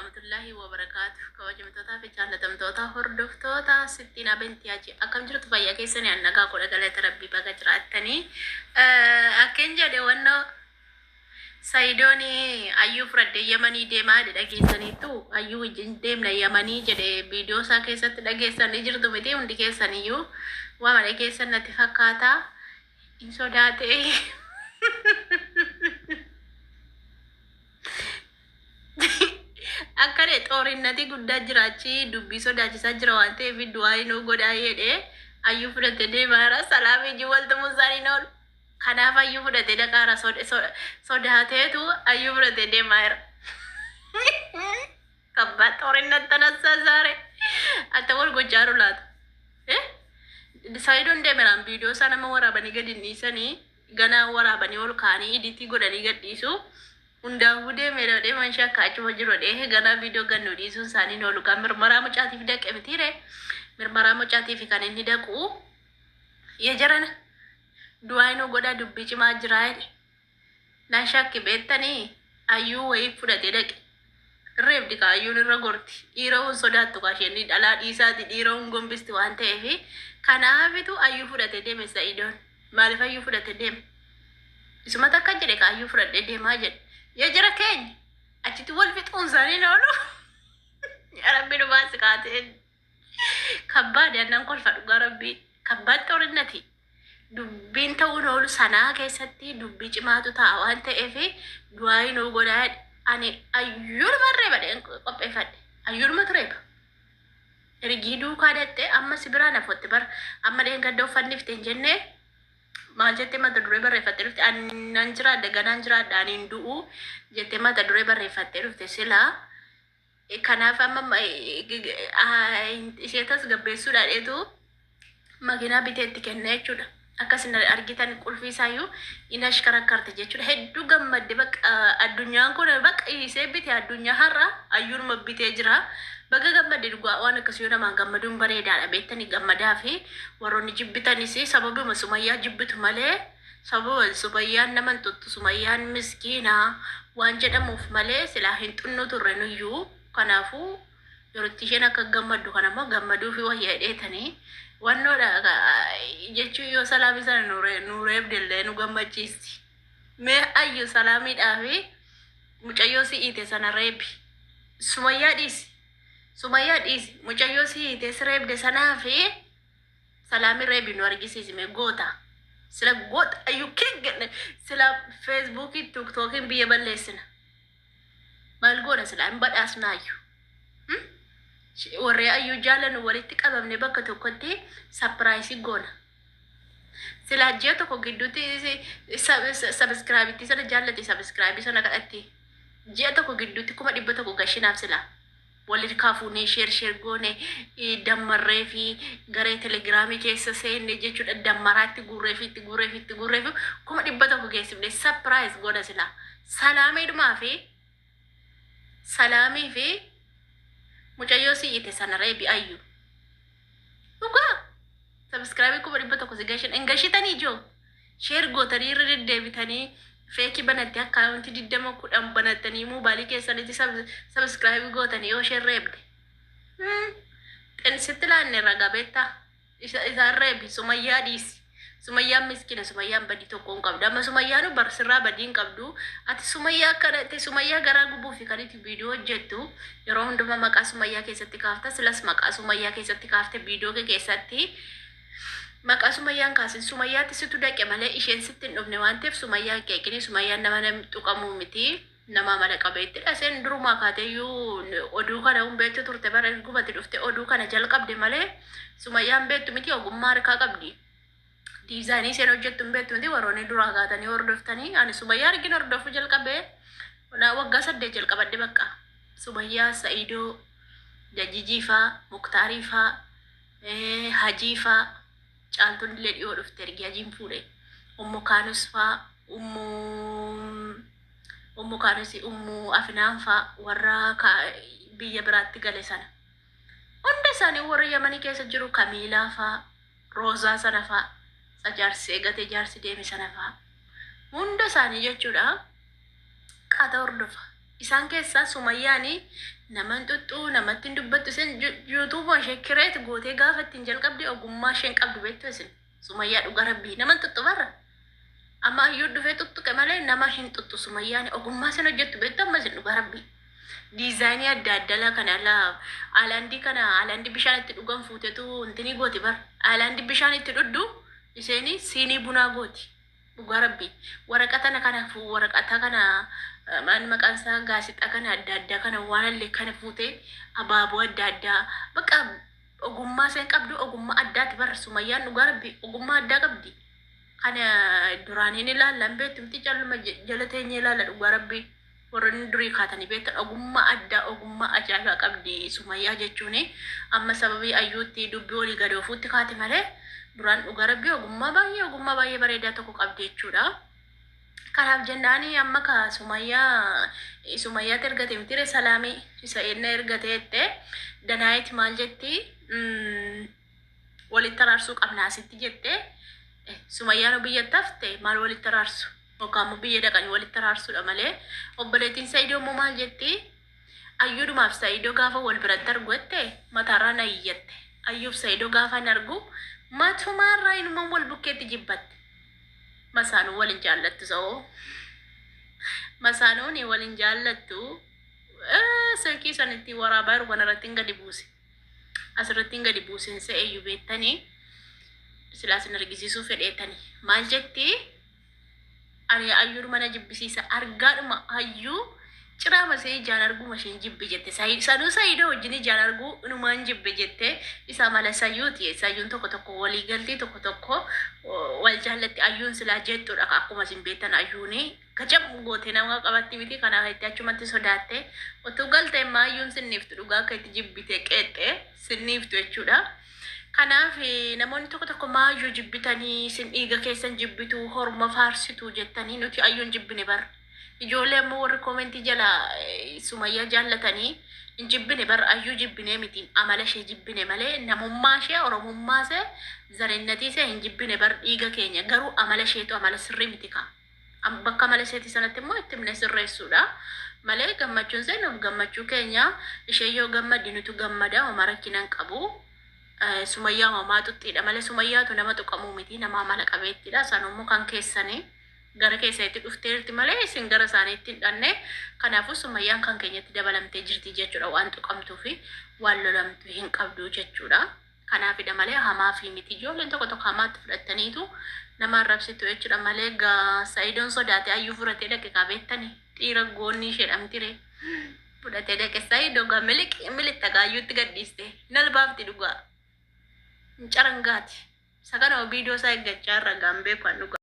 warahmatullahi wabarakatuh. Kabajamtoota fi jaallatamtoota hordoftoota sittiin abintii aji akkam jirtu fayyaa keessanii annagaa godha galata rabbii baga jiraattanii akkeen jedhe wannoo Saidooni ayyuu fudhadhee Yamanii deemaa dhageessaniitu ayyuu wajjin deemna Yamanii jedhe viidiyoo isaa keessatti dhageessanii jirtu miti hundi keessaniyyuu waa malee keessan natti fakkaata hin sodaate. Akkare xoorinati guddaa jiraachi dubbii sodaachisaa jira waan ta'eef du'aa inuu godhaa jedhee ayyuu fudhatee deemaara salaamii jiwwaltumuu isaanii nool kanaaf ayyuu fudhatee dhaqaara sodaateetu ayyuu fudhatee deemaara. Kabbaa xoorinatti tanassaa saare atta wal gojjaaru laatu. Saidoon deemeraan viidiyoo isaa nama waraabanii gadi dhiisanii ganaa waraabanii ol kaanii idiitii godhanii gadhiisu. Hundaafuu deemeera deeman shakka achuma jiru dhee ganaa viidiyoo gannu dhiisuun isaanii noolu kan mirmaraa mucaatiif dhaqe mitiire mirmaraa mucaatiif kan inni dhaqu yejarana du'aa inuu godhaa dubbii cimaa jiraa jedhe naan shakki beektanii ayyuu wayii fudhatee dhaqe reebdi ka ayyuun irra gorti dhiira hun sodaattu kaasheenni dhalaa dhiisaati dhiira hun gombisti waan ta'eef kanaafitu ayyuu fudhatee deeme Saidoon maaliif ayyuu fudhatee deeme isuma takka jedhe ka ayyuu fudhatee deemaa jedhe. Ya jira keenya achitti wal fixuun isaanii noolu rabbi dhumaa sikaateen kabbaad annan kolfa dhugaa rabbii kabbaad xorinnati dubbiin ta'uu noolu sanaa keessatti dubbii cimaatu ta'a waan ta'eef du'aa inuu godhaa ani ayyuuruma reebadheen qopheeffadhe ayyuuruma tureeba ergii duukaa dhatte amma si biraa nafotti bar amma dheengadda uffannifte hin jennee maal jettee mata duree barreeffattee dhufte annan jiraadha ganaan jiraadha aniin du'u jettee mata duree barreeffattee dhufte silaa kanaaf amma ishee tasgabbeessuudha dheetu makiinaa biteetti kenna jechuudha akkasin argitan qulfii isaayyuu inni ashkarakkarte jechuudha hedduu gammadde bakka addunyaan kun bakka ishee bite addunyaa har'a ayyuunuma bitee jira. Baga gammadde dhugaa waan akkasii yoo namaan gammaduun bareedaadha beektanii gammadaa fi warroonni jibbitanis sababuma Sumayyaa jibbitu malee sababa Sumayyaan naman tuttu Sumayyaan miskiinaa waan jedhamuuf malee silaa hin xunnu turre nuyyuu kanaafuu yerootti isheen akka gammaddu kanammoo gammaduu fi wayyaa dheetanii wannoodha jechuun yoo salaamii sana nuureebdellee nu gammachiisti mee ayyu salaamiidhaa fi mucayyoo si'iite sana reebi Sumayyaa dhiisi. Sumayyaa dhiisi mucayyoo si'iite sireebde sanaa fi salaamii reebi nu argisiisime goota sila goota ayyuu kengenne sila feesbuukii tiktookiin biyya balleessina maal goona sila hin badhaasnaayyuu warree ayyuu jaalanu walitti qabamne bakka tokkotti sapiraayisii goona sila ji'a tokko gidduutti sabiskiraabitti sana jaallate sabiskiraabii sana kadhatti ji'a tokko gidduutti 100,000 gashinaaf sila walit kaafuunee sheer goone dammarree fi garee telegiraamii keessa seenne jechuudha dammaraatti guurree fi 100,000 geessifne sapiraayis godha sila salaamii fi mucayyoo si'iite sana reebi ayyuu dhugaa sabiskiraabii 100,000 si gashin engashitanii ijoo sheer gootanii irra deddeebitanii feeki banatti akkaawunti 20 banattanii moobaalii keessanitti sabiskiraabii gootanii yoo sheer reebde xinsitti laanne ragaa beektaa isaan reebi Sumayyaa dhiisi Sumayyaan miskina Sumayyaan badii tokko hin qabdu amma Sumayyaanu barsirraa badii hin qabdu ati Sumayyaa akkanatti Sumayyaa garaa gubuu fi kanitti viidiyoo hojjettu yeroo hundumaa maqaa Sumayyaa keessatti kaafta silas maqaa Sumayyaa keessatti kaafte viidiyoo keessatti maqaa Sumayyaan kaasin Sumayyaatti situ dhaqe malee isheen sitti hin dhufne waan ta'eef Sumayyaa keekini Sumayyaan nama tuqamuu miti nama mala qabeetti dhaseen durumaa kaateeyyuu oduu kana beektu turte bara gubatti dhufte oduu kana jalqabde malee Sumayyaan beektu miti ogummaa harkaa qabdi diizaayinii isheen hojjettu beektu miti warroonni duraa kaatanii hordoftanii ani Sumayyaa argin hordofuu jalqabee waggaa 8 jalqabadde bakka Sumayyaa Saidoo Jajjijiifaa Muktaariifaa Hajiifaa caaltuun illee dhiyoo dhufte ergi hajiin fuudhe ummu kaanus faa ummu kaanus ummu afinaan faa warra biyya biraatti gale sana hunda isaanii warra Yamanii keessa jiru Kamiilaa faa Roozaa sana faa jaarsi eegate jaarsi deeme sana faa hunda isaanii jechuudha qaata hordofa isaan keessaa Sumayyaani naman tuttuu namatti dubbattu sen YouTube ishee kireet gootee gaafa ittiin jalqabde ogummaa isheen qabdu beektu isin Sumayyaa dhugaa rabbii naman tuttu barra amma ayyuu dhufee tuttuqe malee nama hin tuttu Sumayyaani ogummaa sen hojjettu beektu amma isin dhugaa rabbii diizaayinii adda addaa kana aalaandii bishaan itti dhugan fuutetu intini gooti bar aalaandii bishaan itti dhudhu isheeni siinii bunaa gooti dhugaa rabbii waraqata kana maan maqaan isaa gaazexaa kana adda addaa kana waan illee kana fuutee abaaboo adda addaa bakka ogummaa sen qabdu ogummaa addaati bar Sumayyaan dhugaa rabbii ogummaa addaa qabdi kana duraaniin ilaallan beektumti calluma jala teenyee ilaalla dhugaa rabbii warreen durii kaatanii beektan ogummaa addaa ogummaa ajaa'ibaa qabdi Sumayyaa jechuun amma sababii ayyuutti dubbii olii gadi ofuutti kaate malee duraan dhugaa rabbii ogummaa baay'ee bareedaa tokko qabdi jechuudha. Kanaaf jennaani amma ka Sumayyaa ergate mitire salaamii isa inni ergate jette Danaayit maal jetti walitti araarsuu qabnaa sitti jette Sumayyaan biyyatti hafte maal walitti araarsu yookaan biyya dhaqanii walitti araarsuudha malee obboleettiin Saayidoo immoo maal jetti ayyuudhumaaf Saayidoo gaafa wal biratti argu jette mataarraa na iyyatte ayyuuf Saayidoo gaafa hin argu matumaarraa inuma wal bukkeetti jibbatte masaanuu waliin jaallattu sa'oo masaanuun waliin jaallattu silkii sanitti waraabaa jiru kanarratti gadi buuse asirratti gadi buusin se'eeyyuu beektanii silaasin argisiisuu fedheetanii maal jetti ani ayyuu mana jibbisiisa argaadhuma ayyuu ciraama see ijaan arguu masheen jibbe jette sanuu Saayidoo wajjin ijaan arguu inumaan jibbe jette isa mala sayyuuti sayyuun tokko walii galtii tokko wal jaallatti ayyuun silaa jettuudha akkuma isin beektan ayyuuni gajamu goote nama qabatti miti kanaaf itti achumatti sodaatte otuu galtee immoo ayyuun sinniiftu dhugaa akka itti jibbite qeexxe sinniiftu jechuudha. Kanaaf namoonni tokko maayyuu jibbitanii sin dhiiga keessan jibbitu horma faarsitu jettanii nuti ayyuun jibbine bar ijoollee immoo warri koomentii jala Sumayyaa jaallatanii hin jibbine bar ayyuu jibbine miti amala ishee jibbine malee namummaa ishee oromummaa ishee zareennatii ishee hin jibbine bar dhiiga keenya garuu amala isheetu amala sirrii miti ka bakka amala isheetii sanatti immoo itti himne sirreessuudha malee gammachuun ishee nuuf gammachuu keenya ishee yoo gammadi nutu gammada homaa rakkinaan qabu. Sumayyaa homaa tuttiidha malee Sumayyaatu nama tuqamuu miti nama amala qabeettiidha sanummoo kan keessanii gara keessatti dhufteerti malee isin gara isaaniitti hin dhanne kanaafuu Sumayyaan kan keenyatti dabalamtee jirti jechuudha waan tuqamtuu fi waan lolamtu hin qabdu jechuudha. Kanaafidha malee hamaa fi miti ijoolleen tokko hamaatti fudhataniitu nama arrabsitu jechuudha malee Saayidoon sodaate ayyuu fudhatee dhaqe qabeettani dhiira goonni ishedhamtire fudhatee dhaqe Saayidoo gaa miliqxa gaayyuutti gadhiiste nalbaafti dhugaa. Carangaati. Sakana video saya gacara gambe kwa